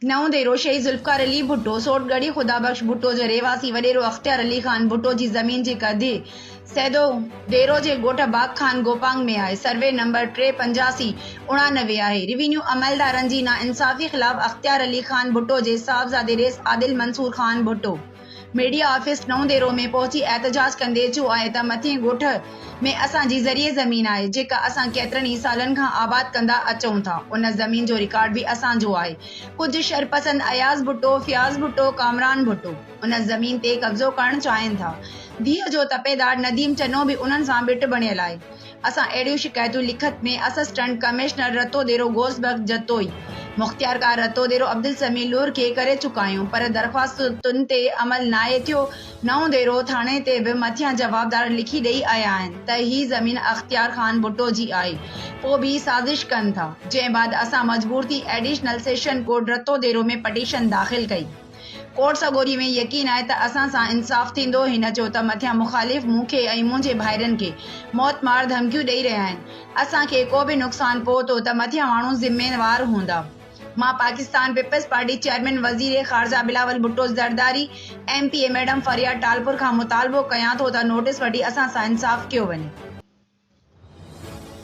नओं देरो शहीद ज़ुल्फ़िकार अली भुट्टो सोटगढ़ी खुदाबख्श भुट्टो जो रहवासी वडेरो अख्तियार अली खान भुट्टो जी ज़मीन जे कदे सैदो देरो जे ॻोठ बाग खान गोपांग में आहे। सर्वे नंबर 385/89 आहे। रिवेन्यू अमलदारनि जी नाइंसाफ़ी ख़िलाफ़ अख्तियार अली खान भुट्टो जे साहबज़ादे रेस आदिल मंसूर खान भुट्टो मीडिया ऑफिस नओं देरो में पहुची एहतजाज कंदे चयो आहे त मथे ॻोठ में असांजी ज़रिए ज़मीन आहे जेका असां केतिरनि ई सालनि खां आबाद कंदा अचूं था। उन ज़मीन जो रिकॉर्ड भी असांजो आहे। कुझु शरपसंद अयाज़ भुट्टो, फियाज़ भुट्टो, कामरान भुट्टो उन ज़मीन ते कब्ज़ो करणु चाहिनि था। धीअ जो तपेदार नदीम चनो भी उन्हनि सां बिट बणियल आहे। असां अहिड़ियूं शिकायतूं लिखत में असिस्टेंट कमिश्नर रतो देरो गोसबग जतोई मुख्तियारकार रतो देरो अब्दुल समी लूर के करे चुका आहियूं, पर दरख़्वास्तुनि ते अमल नाहे थियो। नओं देरो थाणे ते भी मथियां जवाबदार लिखी ॾेई आया आहिनि त ही ज़मीन अख्तियार खान भुट्टो जी आहे, पोइ भी साज़िश कनि था। जंहिं बाद असां मजबूर थी एडिशनल सेशन कोर्ट रतो देरो में पटिशन दाख़िल कई। कोर्ट सगोरी में यकीन आहे त असां सां इंसाफ़ थींदो। हिन चयो त मथियां मुख़ालिफ़ मूंखे ऐं मुंहिंजे भाइरनि खे मौत मार धमकियूं ॾेई रहिया आहिनि। असांखे को बि नुक़सानु पहुतो त मथियां माण्हू ज़िम्मेवार हूंदा। मां पाकिस्तान पीपल्स पार्टी चेयरमैन वज़ीर ख़ारजा बिलावल भुट्टो ज़रदारी MPA मैडम फरियाद टालपुर खां मुतालबो कयां थो त नोटिस वठी असां सां इंसाफ़ कयो वञे।